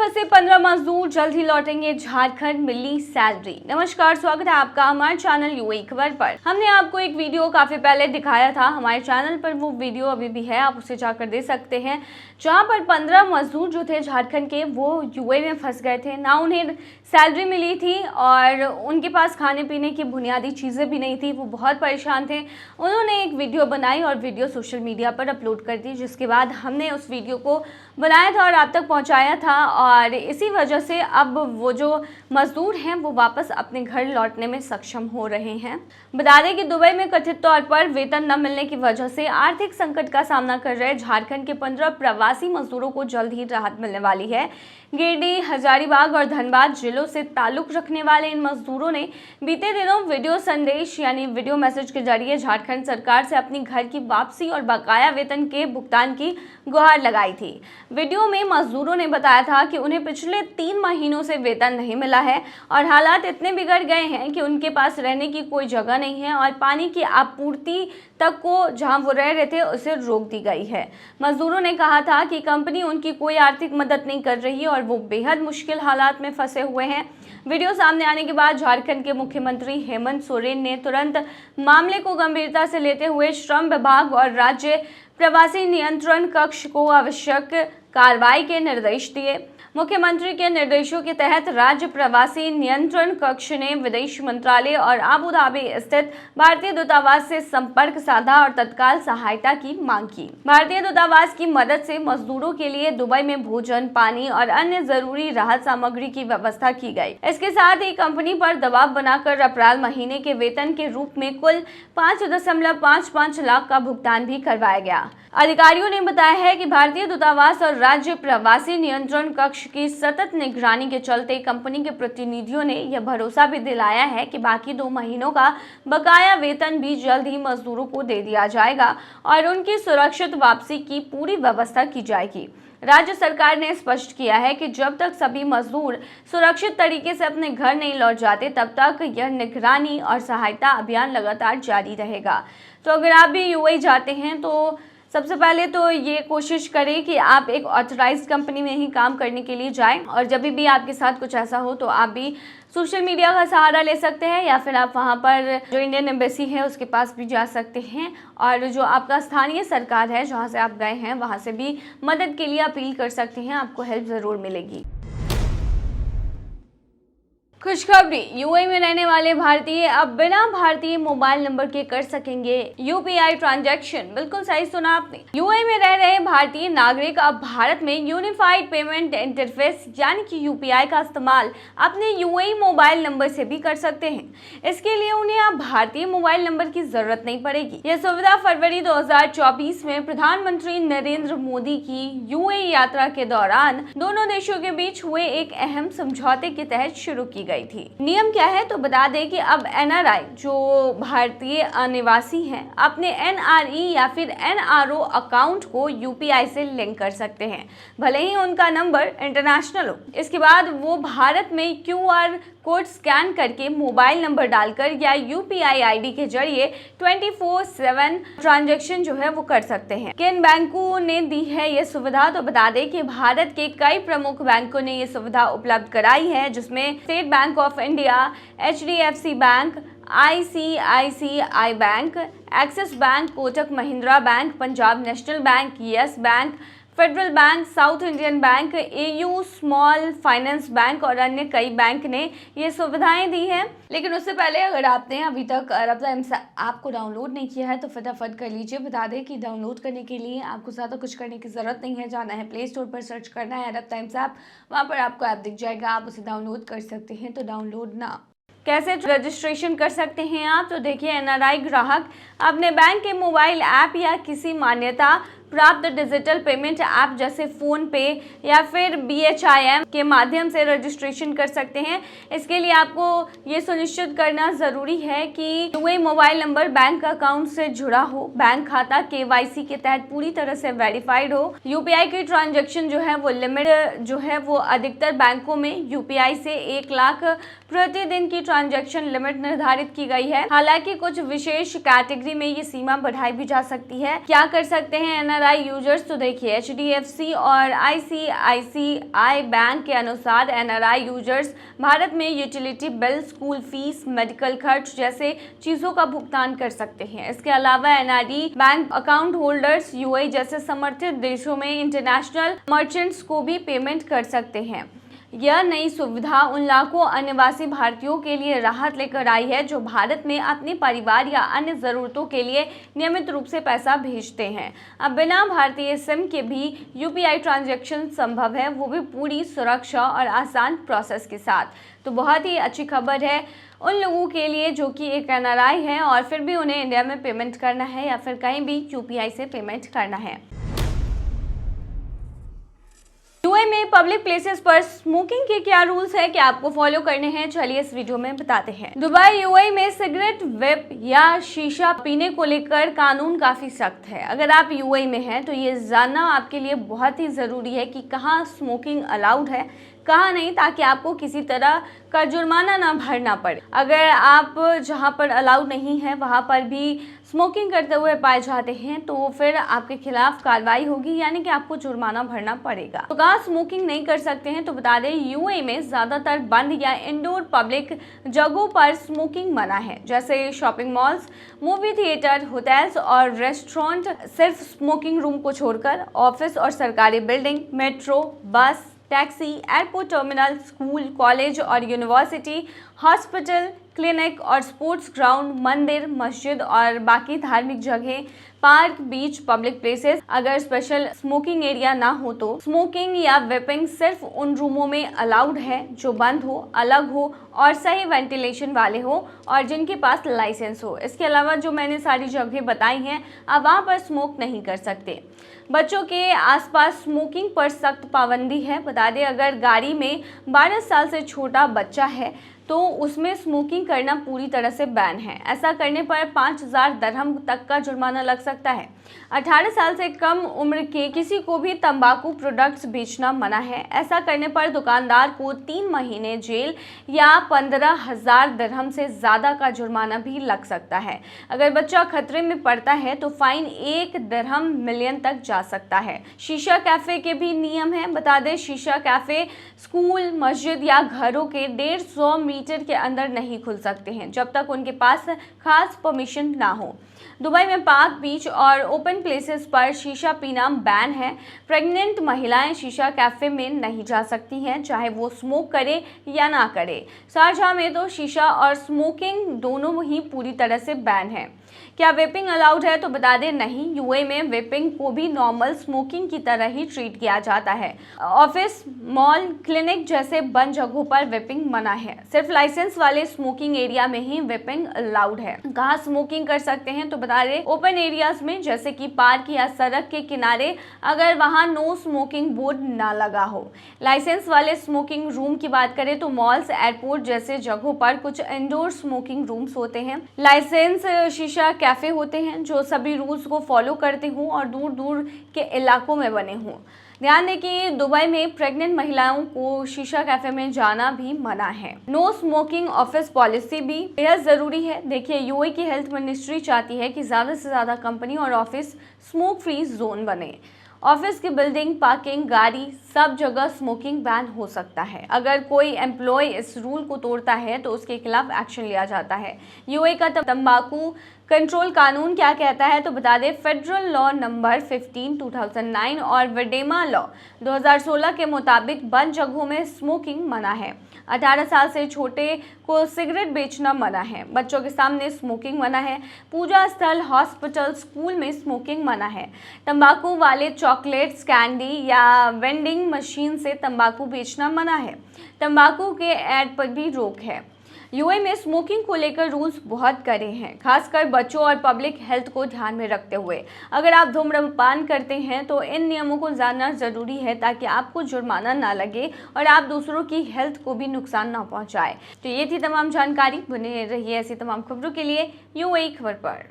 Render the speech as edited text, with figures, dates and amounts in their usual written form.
फंसे 15 मजदूर जल्द ही लौटेंगे झारखंड, मिली सैलरी। नमस्कार, स्वागत है आपका हमारे चैनल यूएई खबर पर। हमने आपको एक वीडियो काफी पहले दिखाया था हमारे चैनल पर, वो वीडियो अभी भी है, आप उसे जाकर देख सकते हैं, जहां पर 15 मजदूर जो थे झारखंड के वो यूएई में फंस गए थे। ना उन्हें सैलरी मिली थी और उनके पास खाने पीने की बुनियादी चीज़ें भी नहीं थी, वो बहुत परेशान थे। उन्होंने एक वीडियो बनाई और वीडियो सोशल मीडिया पर अपलोड कर दी, जिसके बाद हमने उस वीडियो को बनाया था और आप तक पहुंचाया था। और इसी वजह से अब वो जो मजदूर हैं वो वापस अपने घर लौटने में सक्षम हो रहे हैं। बता दें कि दुबई में कथित तौर पर वेतन न मिलने की वजह से आर्थिक संकट का सामना कर रहे झारखंड के 15 प्रवासी मजदूरों को जल्द ही राहत मिलने वाली है। गिरिडीह, हजारीबाग और धनबाद जिलों से ताल्लुक रखने वाले इन मजदूरों ने बीते दिनों वीडियो संदेश यानी वीडियो मैसेज के जरिए झारखंड सरकार से अपनी घर की वापसी और बकाया वेतन के भुगतान की गुहार लगाई थी। वीडियो में मजदूरों ने बताया था कि उन्हें पिछले 3 महीनों से वेतन नहीं मिला है और हालात इतने बिगड़ गए हैं कि उनके पास रहने की कोई जगह नहीं है और पानी की आपूर्ति तक को जहां वो रह रहे थे उसे रोक दी गई है। मजदूरों ने कहा था कि कंपनी उनकी कोई आर्थिक मदद नहीं कर रही और वो बेहद मुश्किल हालात में फंसे हुए हैं। वीडियो सामने आने के बाद झारखंड के मुख्यमंत्री हेमंत सोरेन ने तुरंत मामले को गंभीरता से लेते हुए श्रम विभाग और राज्य प्रवासी नियंत्रण कक्ष को आवश्यक कार्रवाई के निर्देश दिए। मुख्यमंत्री के निर्देशों के तहत राज्य प्रवासी नियंत्रण कक्ष ने विदेश मंत्रालय और अबू धाबी स्थित भारतीय दूतावास से संपर्क साधा और तत्काल सहायता की मांग की। भारतीय दूतावास की मदद से मजदूरों के लिए दुबई में भोजन, पानी और अन्य जरूरी राहत सामग्री की व्यवस्था की गई। इसके साथ ही कंपनी पर दबाव बनाकर अप्रैल महीने के वेतन के रूप में कुल 5.55 लाख का भुगतान भी करवाया गया। अधिकारियों ने बताया है कि भारतीय दूतावास और राज्य प्रवासी नियंत्रण कक्ष की सतत निगरानी के चलते कंपनी के प्रतिनिधियों ने यह भरोसा भी दिलाया है कि बाकी 2 महीनों का बकाया वेतन भी जल्द ही मजदूरों को दे दिया जाएगा और उनकी सुरक्षित वापसी की पूरी व्यवस्था की जाएगी। राज्य सरकार ने स्पष्ट किया है कि जब तक सभी मजदूर सुरक्षित तरीके से अपने घर नहीं लौट जाते तब तक यह निगरानी और सहायता अभियान लगातार जारी रहेगा। तो अगर आप भी यूएई जाते हैं तो सबसे पहले तो ये कोशिश करें कि आप एक ऑथराइज्ड कंपनी में ही काम करने के लिए जाएं और जब भी आपके साथ कुछ ऐसा हो तो आप भी सोशल मीडिया का सहारा ले सकते हैं या फिर आप वहां पर जो इंडियन एम्बेसी है उसके पास भी जा सकते हैं और जो आपका स्थानीय सरकार है जहां से आप गए हैं वहां से भी मदद के लिए अपील कर सकते हैं, आपको हेल्प ज़रूर मिलेगी। खुशखबरी, यूएई में रहने वाले भारतीय अब बिना भारतीय मोबाइल नंबर के कर सकेंगे यूपीआई ट्रांजैक्शन। बिल्कुल सही सुना आपने। यूएई में रह रहे भारतीय नागरिक अब भारत में यूनिफाइड पेमेंट इंटरफेस यानी कि यूपीआई का इस्तेमाल अपने यूएई मोबाइल नंबर से भी कर सकते हैं। इसके लिए उन्हें अब भारतीय मोबाइल नंबर की जरूरत नहीं पड़ेगी। यह सुविधा फरवरी 2024 में प्रधानमंत्री नरेंद्र मोदी की यूएई यात्रा के दौरान दोनों देशों के बीच हुए एक अहम समझौते के तहत शुरू की गई थी। नियम क्या है तो बता दें कि अब एनआरआई जो भारतीय अनिवासी हैं अपने एनआरई या फिर एनआरओ अकाउंट को यूपीआई से लिंक कर सकते हैं, भले ही उनका नंबर इंटरनेशनल हो। इसके बाद वो भारत में क्यूआर कोड स्कैन करके मोबाइल नंबर डालकर या यूपीआई आईडी के जरिए 24/7 ट्रांजैक्शन जो है वो कर सकते हैं। किन बैंकों ने दी है ये सुविधा तो बता दें कि भारत के कई प्रमुख बैंकों ने ये सुविधा उपलब्ध कराई है, जिसमें state bank of India, HDFC bank, ICICI bank, axis bank, Kotak Mahindra bank, Punjab national bank, yes bank, federal bank, south Indian bank, AU small finance bank और अन्य कई बैंक ने ये सुविधाएं दी हैं। लेकिन उससे पहले अगर आपने अभी तक अरब टाइम्स ऐप को डाउनलोड नहीं किया है तो फटाफट कर लीजिए। बता दें कि डाउनलोड करने के लिए आपको ज़्यादा कुछ करने की ज़रूरत नहीं है। जाना है प्ले स्टोर पर, सर्च करना है अरब टाइम्स ऐप, वहाँ पर आपको ऐप दिख जाएगा, आप उसे डाउनलोड कर सकते हैं। तो डाउनलोड ना कैसे रजिस्ट्रेशन कर सकते हैं आप तो देखिए, एनआरआई ग्राहक अपने बैंक के मोबाइल ऐप या किसी मान्यता प्राप्त डिजिटल पेमेंट ऐप जैसे फोन पे या फिर BHIM के माध्यम से रजिस्ट्रेशन कर सकते हैं। इसके लिए आपको ये सुनिश्चित करना ज़रूरी है कि UAE mobile number bank account से जुड़ा हो, बैंक खाता KYC के तहत पूरी तरह से वेरीफाइड हो। यूपीआई की ट्रांजैक्शन जो है वो लिमिट जो है वो अधिकतर बैंकों में यूपीआई से 1 लाख प्रतिदिन की ट्रांजैक्शन लिमिट निर्धारित की गई है। हालांकि कुछ विशेष कैटेगरी में ये सीमा बढ़ाई भी जा सकती है। क्या कर सकते हैं एनआरआई यूजर्स, तो देखिए एचडीएफसी और आईसीआईसीआई बैंक के अनुसार एनआरआई यूजर्स भारत में utility bill, school fees, medical खर्च जैसे चीजों का भुगतान कर सकते हैं। इसके अलावा NRE bank account holders UAE जैसे समर्थित देशों में इंटरनेशनल मर्चेंट्स को भी पेमेंट कर सकते हैं। यह नई सुविधा उन लाखों अनिवासी भारतीयों के लिए राहत लेकर आई है जो भारत में अपने परिवार या अन्य ज़रूरतों के लिए नियमित रूप से पैसा भेजते हैं। अब बिना भारतीय सिम के भी यूपीआई ट्रांजैक्शन संभव है, वो भी पूरी सुरक्षा और आसान प्रोसेस के साथ। तो बहुत ही अच्छी खबर है उन लोगों के लिए जो कि एक एनआरआई है और फिर भी उन्हें इंडिया में पेमेंट करना है या फिर कहीं भी यूपीआई से पेमेंट करना है। यूएई में पब्लिक प्लेसेस पर स्मोकिंग के क्या रूल्स हैं, क्या आपको फॉलो करने हैं, चलिए इस वीडियो में बताते हैं। दुबई यूएई में सिगरेट, वेप या शीशा पीने को लेकर कानून काफी सख्त है। अगर आप यूएई में हैं तो ये जानना आपके लिए बहुत ही जरूरी है कि कहाँ स्मोकिंग अलाउड है, कहाँ नहीं, ताकि आपको किसी तरह का जुर्माना ना भरना पड़े। अगर आप जहाँ पर अलाउड नहीं है वहाँ पर भी स्मोकिंग करते हुए पाए जाते हैं तो फिर आपके खिलाफ कार्रवाई होगी, यानी कि आपको जुर्माना भरना पड़ेगा। तो कहाँ स्मोकिंग नहीं कर सकते हैं, तो बता दें यूएई में ज्यादातर बंद या इंडोर पब्लिक जगहों पर स्मोकिंग मना है, जैसे shopping malls, movie theatre, hotels और रेस्टोरेंट। सिर्फ स्मोकिंग रूम को छोड़कर ऑफिस और सरकारी बिल्डिंग, मेट्रो, बस, taxi, airport terminal, school, college और यूनिवर्सिटी, हॉस्पिटल, क्लिनिक और स्पोर्ट्स ग्राउंड, मंदिर, मस्जिद और बाकी धार्मिक जगह, पार्क, बीच, पब्लिक प्लेसेस, अगर स्पेशल स्मोकिंग एरिया ना हो तो स्मोकिंग या वेपिंग सिर्फ उन रूमों में अलाउड है जो बंद हो, अलग हो और सही वेंटिलेशन वाले हो और जिनके पास लाइसेंस हो। इसके अलावा जो मैंने सारी जगह बताई हैं आप वहाँ पर स्मोक नहीं कर सकते। बच्चों के आसपास स्मोकिंग पर सख्त पाबंदी है। बता दें अगर गाड़ी में 12 साल से छोटा बच्चा है तो उसमें स्मोकिंग करना पूरी तरह से बैन है। ऐसा करने पर 5000 दिरहम तक का जुर्माना लग सकता है। 18 साल से कम उम्र के किसी को भी तंबाकू प्रोडक्ट्स बेचना मना है। ऐसा करने पर दुकानदार को 3 महीने जेल या 15,000 दिरहम से ज़्यादा का जुर्माना भी लग सकता है। अगर बच्चा खतरे में पड़ता है तो फाइन 1 दिरहम मिलियन तक जा सकता है। शीशा कैफ़े के भी नियम हैं। बता दें शीशा कैफ़े स्कूल, मस्जिद या घरों के 150 मीटर के अंदर नहीं खुल सकते हैं जब तक उनके पास खास परमिशन ना हो। दुबई में पार्क, बीच और ओपन प्लेसेस पर शीशा पीना बैन है। प्रेग्नेंट महिलाएं शीशा कैफे में नहीं जा सकती हैं, चाहे वो स्मोक करे या ना करे। शारजाह में तो शीशा और स्मोकिंग दोनों ही पूरी तरह से बैन है। क्या वेपिंग अलाउड है, तो बता दें नहीं। यूएई में वेपिंग को भी नॉर्मल स्मोकिंग की तरह ही ट्रीट किया जाता है। ऑफिस, मॉल, क्लिनिक जैसे बंद जगहों पर वेपिंग मना है। सिर्फ लाइसेंस वाले स्मोकिंग एरिया में ही वेपिंग अलाउड है। कहाँ स्मोकिंग कर सकते हैं, तो बता दें ओपन एरियाज में जैसे कि पार्क या सड़क के किनारे, अगर वहाँ नो स्मोकिंग बोर्ड ना लगा हो। लाइसेंस वाले स्मोकिंग रूम की बात करें तो मॉल्स, एयरपोर्ट जैसे जगहों पर कुछ इंडोर स्मोकिंग रूम्स होते हैं। लाइसेंस शीशा कैफे होते हैं जो सभी रूल्स को फॉलो करते हों और दूर दूर के इलाकों में बने हों। ध्यान दें कि दुबई में प्रेग्नेंट महिलाओं को शीशा कैफे में जाना भी मना है। नो स्मोकिंग ऑफिस पॉलिसी भी बेहद जरूरी है। देखिए यूएई की हेल्थ मिनिस्ट्री चाहती है कि ज़्यादा से ज़्यादा कंपनी और ऑफिस स्मोक फ्री जोन बने। ऑफिस की बिल्डिंग, पार्किंग, गाड़ी सब जगह स्मोकिंग बैन हो सकता है। अगर कोई एम्प्लॉय इस रूल को तोड़ता है तो उसके खिलाफ एक्शन लिया जाता है। यूएई का तंबाकू कंट्रोल कानून क्या कहता है, तो बता दें फेडरल लॉ नंबर 15 2009 और विडेमा लॉ 2016 के मुताबिक बंद जगहों में स्मोकिंग मना है। 18 साल से छोटे को सिगरेट बेचना मना है। बच्चों के सामने स्मोकिंग मना है। पूजा स्थल, हॉस्पिटल, स्कूल में स्मोकिंग मना है। तंबाकू वाले चॉकलेट्स, कैंडी या वेंडिंग मशीन से तंबाकू बेचना मना है। तंबाकू के ऐड पर भी रोक है। यूएई में स्मोकिंग को लेकर रूल्स बहुत कड़े हैं, खासकर बच्चों और पब्लिक हेल्थ को ध्यान में रखते हुए। अगर आप धूम्रपान करते हैं तो इन नियमों को जानना जरूरी है ताकि आपको जुर्माना ना लगे और आप दूसरों की हेल्थ को भी नुकसान ना पहुंचाए। तो ये थी तमाम जानकारी। बने रहिए ऐसी तमाम खबरों के लिए यूएई खबर पर।